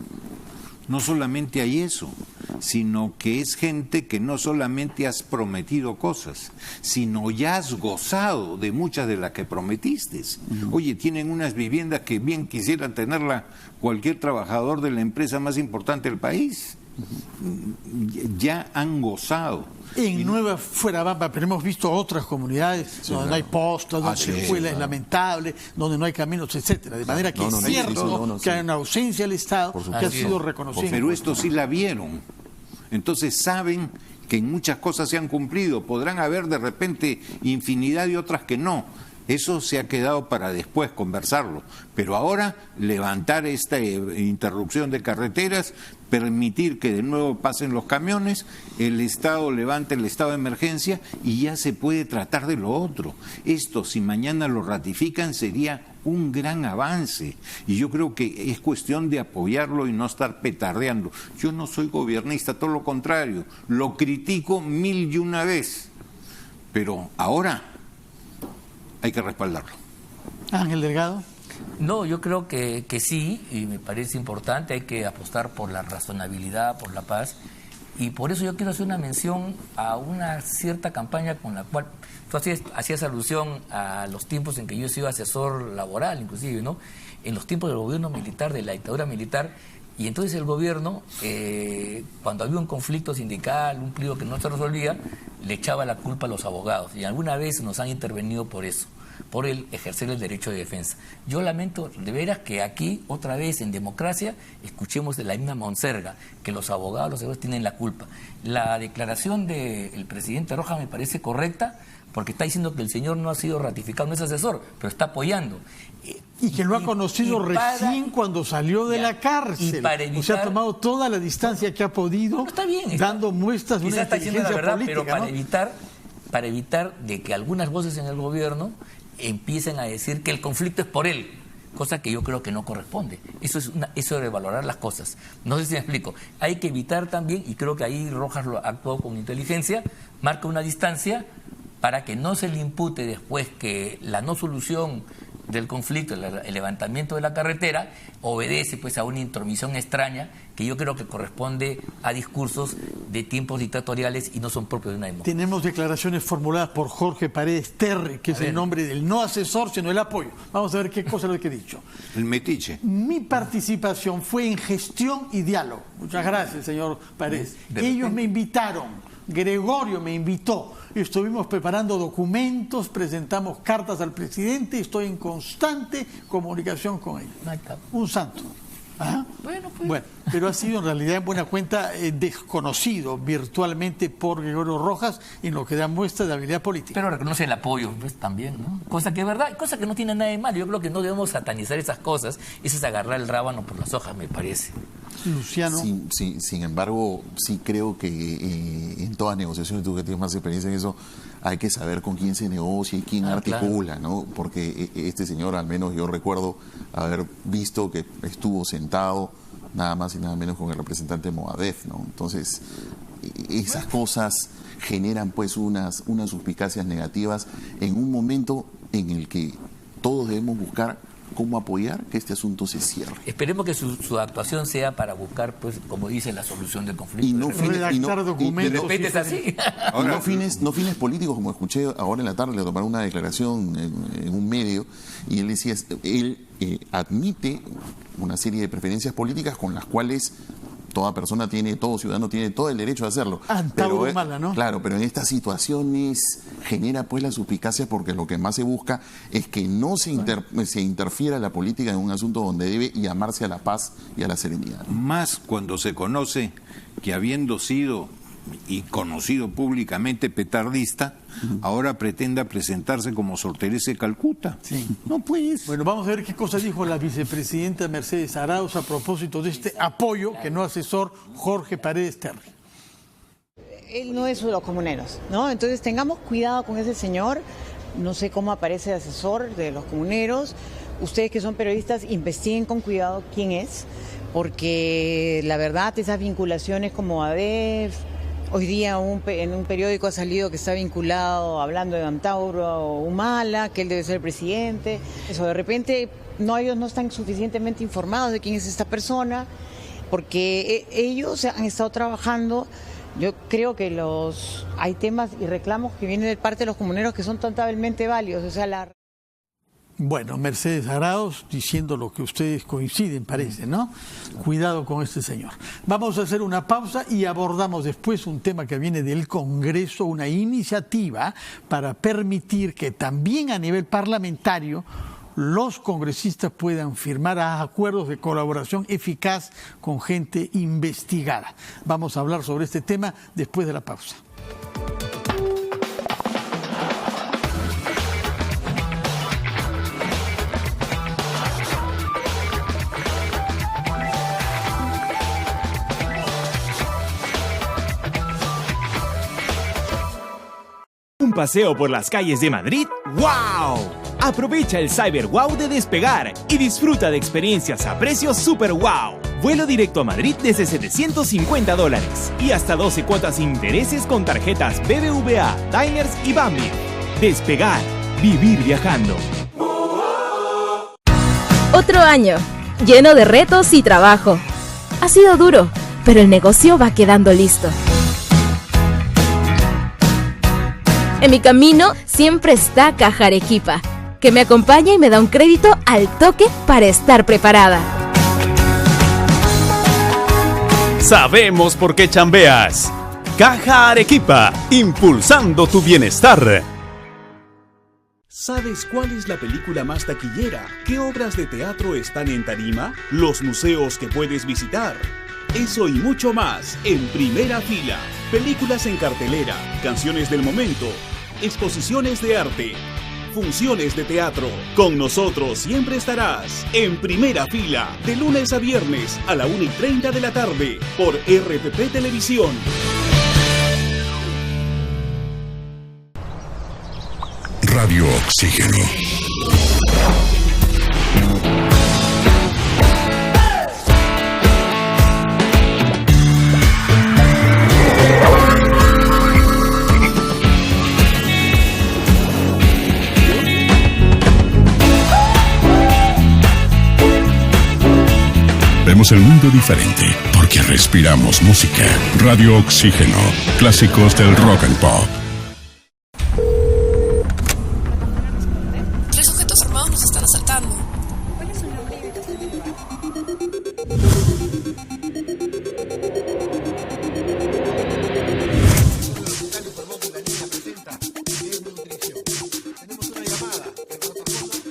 no solamente hay eso, sino que es gente que no solamente has prometido cosas, sino ya has gozado de muchas de las que prometiste. Oye, tienen unas viviendas que bien quisieran tenerla cualquier trabajador de la empresa más importante del país. Ya han gozado. En Nueva Fuerabamba, pero hemos visto otras comunidades donde no hay postas, donde la escuela es lamentable, donde no hay caminos, etcétera. De manera que es cierto que hay una ausencia del Estado que ha sido reconocida. Pero esto sí la vieron. Entonces saben que en muchas cosas se han cumplido. Podrán haber de repente infinidad de otras que no. Eso se ha quedado para después conversarlo. Pero ahora levantar esta interrupción de carreteras, permitir que de nuevo pasen los camiones, el Estado levanta el estado de emergencia y ya se puede tratar de lo otro. Esto, si mañana lo ratifican, sería un gran avance. Y yo creo que es cuestión de apoyarlo y no estar petardeando. Yo no soy gobernista, todo lo contrario. Lo critico 1001 vez. Pero ahora hay que respaldarlo. Ángel Delgado. No, yo creo que sí, y me parece importante, hay que apostar por la razonabilidad, por la paz, Y por eso yo quiero hacer una mención a una cierta campaña con la cual tú hacías alusión a los tiempos en que yo he sido asesor laboral, inclusive, ¿no? En los tiempos del gobierno militar, de la dictadura militar, y entonces el gobierno, cuando había un conflicto sindical, un pliego que no se resolvía, le echaba la culpa a los abogados, y alguna vez nos han intervenido por eso, por el ejercer el derecho de defensa. Yo lamento de veras que aquí, otra vez en democracia, escuchemos de la misma monserga, que los abogados tienen la culpa. La declaración del presidente Rojas me parece correcta, porque está diciendo que el señor no ha sido ratificado, no es asesor, pero está apoyando. Y que lo ha conocido recién cuando salió de la cárcel. O sea, ha tomado toda la distancia que ha podido, está bien, dando muestras de una inteligencia la verdad, política, pero para evitar de que algunas voces en el gobierno empiecen a decir que el conflicto es por él, cosa que yo creo que no corresponde. Eso es de valorar las cosas. No sé si me explico. Hay que evitar también, y creo que ahí Rojas lo actuó con inteligencia, marca una distancia para que no se le impute después que la no solución del conflicto, el levantamiento de la carretera, obedece pues a una intromisión extraña que yo creo que corresponde a discursos de tiempos dictatoriales y no son propios de una democracia. Tenemos declaraciones formuladas por Jorge Paredes Terry, que es el nombre del no asesor, sino el apoyo. Vamos a ver qué cosa es lo que he dicho. El metiche. Mi participación fue en gestión y diálogo. Muchas gracias, señor Paredes. Ellos me invitaron, Gregorio me invitó. Estuvimos preparando documentos, presentamos cartas al presidente, estoy en constante comunicación con ellos. Un santo. ¿Ah? Bueno, pero ha sido en realidad en buena cuenta desconocido virtualmente por Gregorio Rojas, en lo que da muestra de habilidad política. Pero reconoce el apoyo pues, también, ¿no? Cosa que es verdad, cosa que no tiene nada de malo. Yo creo que no debemos satanizar esas cosas. Eso es agarrar el rábano por las hojas, me parece. Luciano. Sin embargo, sí creo que en todas negociaciones, tú que tienes más experiencia en eso, hay que saber con quién se negocia y quién articula, claro, ¿no? Porque este señor, al menos yo recuerdo haber visto que estuvo sentado nada más y nada menos con el representante Moadef, ¿no? Entonces, esas cosas generan pues unas suspicacias negativas en un momento en el que todos debemos buscar cómo apoyar que este asunto se cierre. Esperemos que su actuación sea para buscar, pues, como dice, la solución del conflicto. Y no documentos. Así. Ahora, no fines políticos, como escuché ahora en la tarde, le tomaron una declaración en un medio, y él decía, él admite una serie de preferencias políticas con las cuales todo ciudadano tiene todo el derecho de hacerlo. Pero mala, ¿no? Claro, pero en estas situaciones genera pues la suspicacia, porque lo que más se busca es que no se interfiera la política en un asunto donde debe llamarse a la paz y a la serenidad. Más cuando se conoce que, habiendo sido y conocido públicamente petardista, ahora pretenda presentarse como Sor Teresa de Calcuta. Sí. No pues. Bueno, vamos a ver qué cosa dijo la vicepresidenta Mercedes Arauz a propósito de este apoyo que no asesor Jorge Paredes Terry. Él no es de los comuneros, ¿no? Entonces tengamos cuidado con ese señor. No sé cómo aparece de asesor de los comuneros. Ustedes que son periodistas, investiguen con cuidado quién es, porque la verdad esas vinculaciones como ADEF, hoy día en un periódico ha salido que está vinculado hablando de Antauro o Humala, que él debe ser el presidente. Eso, de repente ellos no están suficientemente informados de quién es esta persona, porque ellos han estado trabajando. Yo creo que hay temas y reclamos que vienen de parte de los comuneros que son totalmente válidos. O sea, Bueno, Mercedes Arauz diciendo lo que ustedes coinciden, parece, ¿no? Cuidado con este señor. Vamos a hacer una pausa y abordamos después un tema que viene del Congreso, una iniciativa para permitir que también a nivel parlamentario los congresistas puedan firmar acuerdos de colaboración eficaz con gente investigada. Vamos a hablar sobre este tema después de la pausa. Un paseo por las calles de Madrid, ¡wow! Aprovecha el Cyber Wow de Despegar y disfruta de experiencias a precios super wow. Vuelo directo a Madrid desde $750 y hasta 12 cuotas sin intereses con tarjetas BBVA, Diners y Bambi. Despegar, vivir viajando. Otro año, lleno de retos y trabajo. Ha sido duro, pero el negocio va quedando listo. En mi camino siempre está Caja Arequipa, que me acompaña y me da un crédito al toque para estar preparada. Sabemos por qué chambeas. Caja Arequipa, impulsando tu bienestar. ¿Sabes cuál es la película más taquillera? ¿Qué obras de teatro están en tarima? ¿Los museos que puedes visitar? Eso y mucho más en Primera Fila. Películas en cartelera, canciones del momento, exposiciones de arte, funciones de teatro. Con nosotros siempre estarás en Primera Fila, de lunes a viernes a la 1:30 de la tarde por RPP Televisión. Radio Oxígeno. Vemos el mundo diferente porque respiramos música. Radio Oxígeno. Clásicos del rock and pop. Nos están asaltando. ¿Cuál es su nombre y ubicación?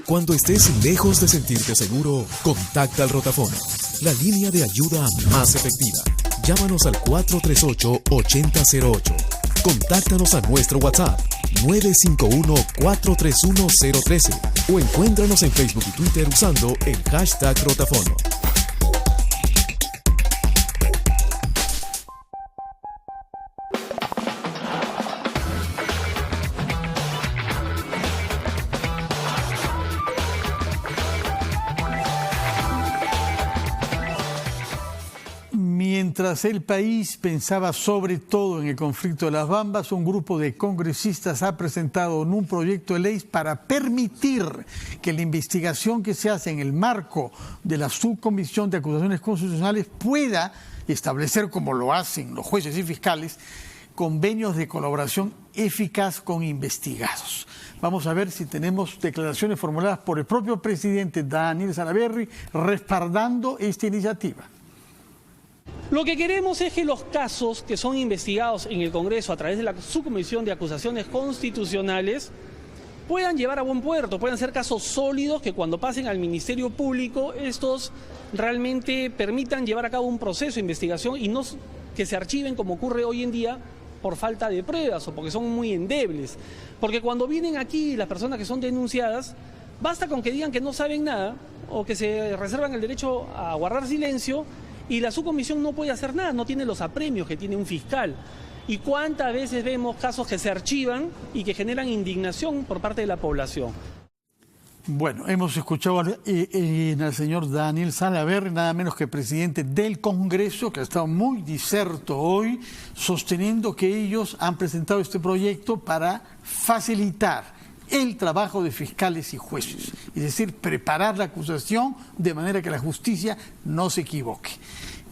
Cuando estés lejos de sentirte seguro, contacta al Rotafono, la línea de ayuda más efectiva. Llámanos al 438-8008. Contáctanos a nuestro WhatsApp 951-431-013 o encuéntranos en Facebook y Twitter usando el hashtag Rotafono. Mientras el país pensaba sobre todo en el conflicto de las Bambas, un grupo de congresistas ha presentado un proyecto de ley para permitir que la investigación que se hace en el marco de la Subcomisión de Acusaciones Constitucionales pueda establecer, como lo hacen los jueces y fiscales, convenios de colaboración eficaz con investigados. Vamos a ver si tenemos declaraciones formuladas por el propio presidente Daniel Salaverry respaldando esta iniciativa. Lo que queremos es que los casos que son investigados en el Congreso a través de la Subcomisión de Acusaciones Constitucionales puedan llevar a buen puerto, puedan ser casos sólidos que cuando pasen al Ministerio Público estos realmente permitan llevar a cabo un proceso de investigación y no que se archiven como ocurre hoy en día por falta de pruebas o porque son muy endebles. Porque cuando vienen aquí las personas que son denunciadas, basta con que digan que no saben nada o que se reservan el derecho a guardar silencio y la subcomisión no puede hacer nada, no tiene los apremios que tiene un fiscal. ¿Y cuántas veces vemos casos que se archivan y que generan indignación por parte de la población? Bueno, hemos escuchado al señor Daniel Salaverry, nada menos que presidente del Congreso, que ha estado muy diserto hoy, sosteniendo que ellos han presentado este proyecto para facilitar el trabajo de fiscales y jueces, es decir, preparar la acusación de manera que la justicia no se equivoque.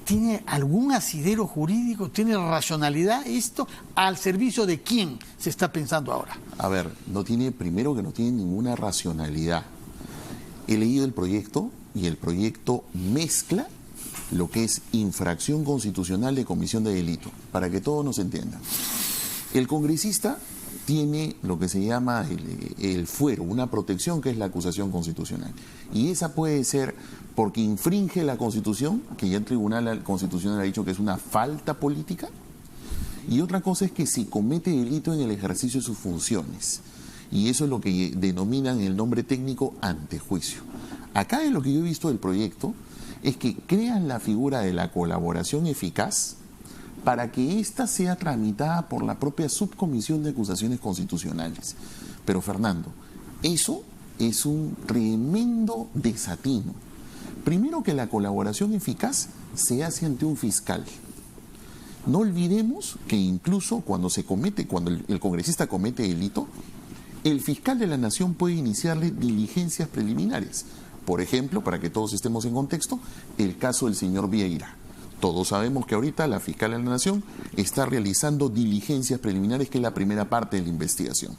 ¿Tiene algún asidero jurídico? ¿Tiene racionalidad esto? ¿Al servicio de quién se está pensando ahora? A ver, primero que no tiene ninguna racionalidad. He leído el proyecto y el proyecto mezcla lo que es infracción constitucional de comisión de delito, para que todos nos entiendan. El congresista tiene lo que se llama el fuero, una protección que es la acusación constitucional. Y esa puede ser porque infringe la Constitución, que ya el Tribunal Constitucional ha dicho que es una falta política, y otra cosa es que si comete delito en el ejercicio de sus funciones. Y eso es lo que denominan el nombre técnico antejuicio. Acá es lo que yo he visto del proyecto, es que crean la figura de la colaboración eficaz para que ésta sea tramitada por la propia Subcomisión de Acusaciones Constitucionales. Pero Fernando, eso es un tremendo desatino. Primero, que la colaboración eficaz se hace ante un fiscal. No olvidemos que incluso cuando el congresista comete delito, el fiscal de la Nación puede iniciarle diligencias preliminares. Por ejemplo, para que todos estemos en contexto, el caso del señor Vieira. Todos sabemos que ahorita la fiscal de la Nación está realizando diligencias preliminares, que es la primera parte de la investigación.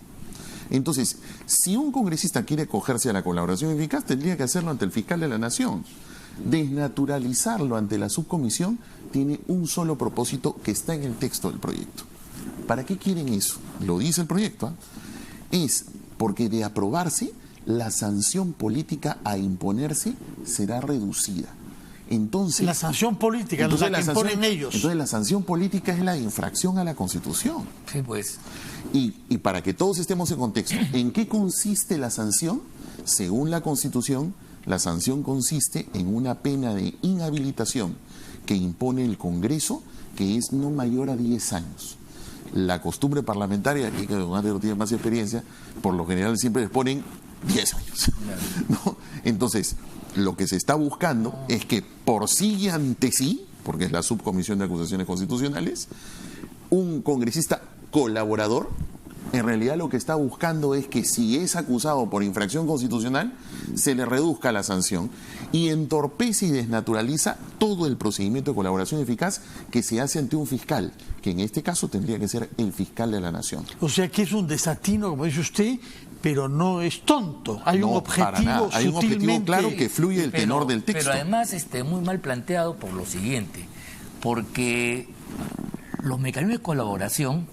Entonces, si un congresista quiere acogerse a la colaboración eficaz, tendría que hacerlo ante el fiscal de la Nación. Desnaturalizarlo ante la subcomisión tiene un solo propósito que está en el texto del proyecto. ¿Para qué quieren eso? Lo dice el proyecto. Es porque de aprobarse, la sanción política a imponerse será reducida. Entonces, la sanción política, la que imponen ellos. Entonces la sanción política es la infracción a la Constitución. Sí, pues. Y para que todos estemos en contexto, ¿en qué consiste la sanción? Según la Constitución, la sanción consiste en una pena de inhabilitación que impone el Congreso, que es no mayor a 10 años. La costumbre parlamentaria, aquí que don Andrés tiene más experiencia, por lo general siempre les ponen 10 años. ¿No? Entonces, lo que se está buscando es que por sí y ante sí, porque es la subcomisión de acusaciones constitucionales, un congresista colaborador, en realidad lo que está buscando es que si es acusado por infracción constitucional, se le reduzca la sanción y entorpece y desnaturaliza todo el procedimiento de colaboración eficaz que se hace ante un fiscal, que en este caso tendría que ser el fiscal de la Nación. O sea que es un desatino, como dice usted, pero no es tonto. Hay un objetivo Hay un objetivo claro que fluye el tenor del texto. Pero además muy mal planteado por lo siguiente, porque los mecanismos de colaboración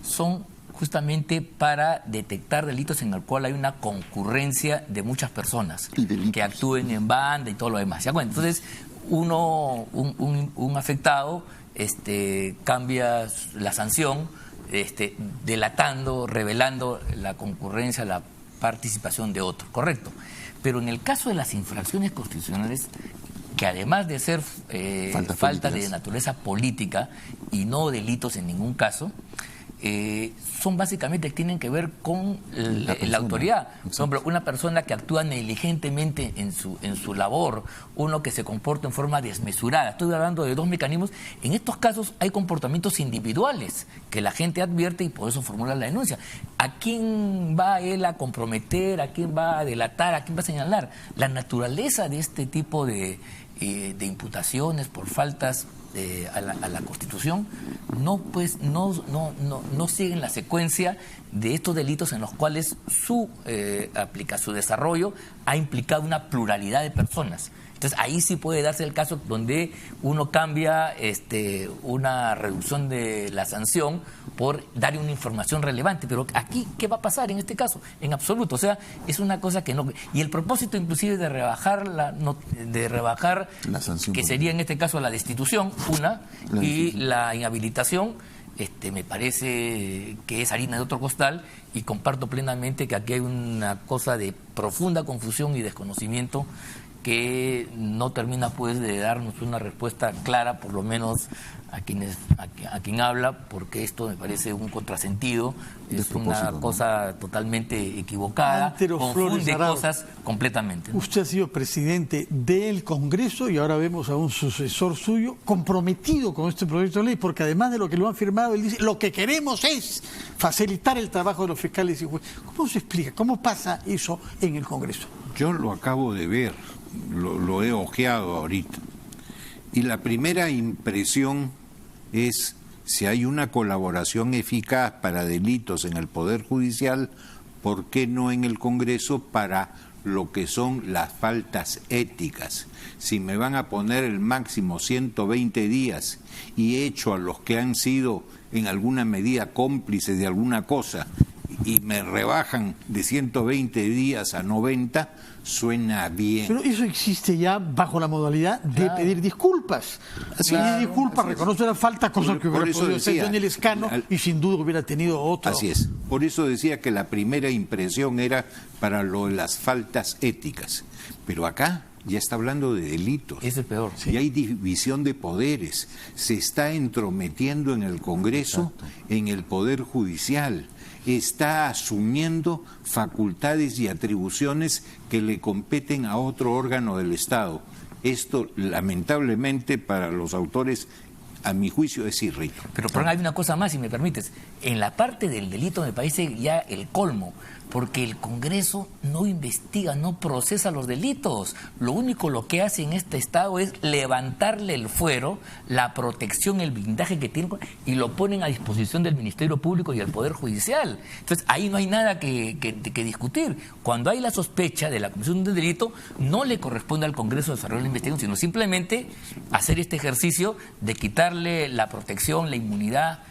son justamente para detectar delitos en el cual hay una concurrencia de muchas personas que actúen en banda y todo lo demás. Entonces, un afectado cambia la sanción, delatando, revelando la concurrencia, la participación de otro, correcto. Pero en el caso de las infracciones constitucionales, que además de ser falta de naturaleza política y no delitos en ningún caso, son básicamente, tienen que ver con la autoridad. Por ejemplo, una persona que actúa negligentemente en su labor, uno que se comporta en forma desmesurada. Estoy hablando de dos mecanismos. En estos casos hay comportamientos individuales que la gente advierte y por eso formula la denuncia. ¿A quién va él a comprometer? ¿A quién va a delatar? ¿A quién va a señalar? La naturaleza de este tipo de imputaciones por faltas a la Constitución no siguen la secuencia de estos delitos en los cuales su desarrollo ha implicado una pluralidad de personas. Entonces ahí sí puede darse el caso donde uno cambia una reducción de la sanción por dar una información relevante. Pero aquí, ¿qué va a pasar en este caso? En absoluto. O sea, es una cosa que no... Y el propósito inclusive de rebajar la sanción, que sería en este caso la destitución, y la inhabilitación, me parece que es harina de otro costal, y comparto plenamente que aquí hay una cosa de profunda confusión y desconocimiento que no termina pues de darnos una respuesta clara, por lo menos a quien habla, porque esto me parece un contrasentido, es una cosa totalmente equivocada, confunde cosas completamente, ¿no? Usted ha sido presidente del Congreso y ahora vemos a un sucesor suyo comprometido con este proyecto de ley, porque además de lo que lo han firmado, él dice, lo que queremos es facilitar el trabajo de los fiscales y jueces. ¿Cómo se explica? ¿Cómo pasa eso en el Congreso? Yo lo acabo de ver, lo he ojeado ahorita. Y la primera impresión es, si hay una colaboración eficaz para delitos en el Poder Judicial, ¿por qué no en el Congreso para lo que son las faltas éticas? Si me van a poner el máximo 120 días y echo a los que han sido en alguna medida cómplices de alguna cosa y me rebajan de 120 días a 90, suena bien. Pero eso existe ya bajo la modalidad de pedir disculpas. Pedir disculpas, reconocer la falta, cosa que hubiera podido hacer Daniel Escano y sin duda hubiera tenido otra. Así es. Por eso decía que la primera impresión era para las faltas éticas. Pero acá ya está hablando de delitos. Eso es peor. Y hay división de poderes. Se está entrometiendo en el Congreso, en el Poder Judicial. Está asumiendo facultades y atribuciones que le competen a otro órgano del Estado. Esto, lamentablemente, para los autores a mi juicio es irrito. Pero hay una cosa más, si me permites. En la parte del delito me parece ya el colmo, porque el Congreso no investiga, no procesa los delitos. Lo único lo que hace en este Estado es levantarle el fuero, la protección, el blindaje que tiene, y lo ponen a disposición del Ministerio Público y del Poder Judicial. Entonces, ahí no hay nada que discutir. Cuando hay la sospecha de la comisión de un delito, no le corresponde al Congreso desarrollar la investigación, sino simplemente hacer este ejercicio de quitarle la protección, la inmunidad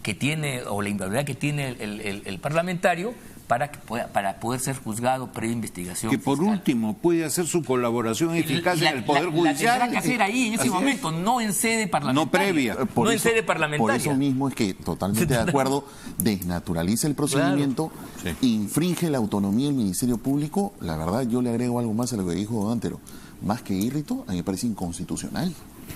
que tiene, o la invalidad que tiene el parlamentario, para poder ser juzgado previa investigación que por fiscal. Último puede hacer su colaboración eficaz en el Poder Judicial. La tendrá que hacer ahí, en ese momento, no en sede parlamentaria. No previa. En sede parlamentaria. Por eso mismo es que, totalmente de acuerdo, desnaturaliza el procedimiento, claro. Infringe la autonomía del Ministerio Público. La verdad, yo le agrego algo más a lo que dijo don Antero. Más que irrito, a mí me parece inconstitucional.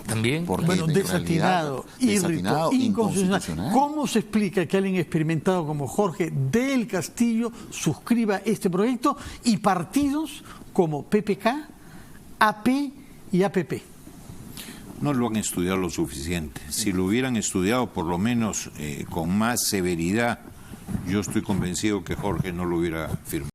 También. Bueno, desatinado, irrito, inconstitucional. ¿Cómo se explica que alguien experimentado como Jorge del Castillo suscriba este proyecto y partidos como PPK, AP y APP? No lo han estudiado lo suficiente. Si lo hubieran estudiado por lo menos con más severidad, yo estoy convencido que Jorge no lo hubiera firmado.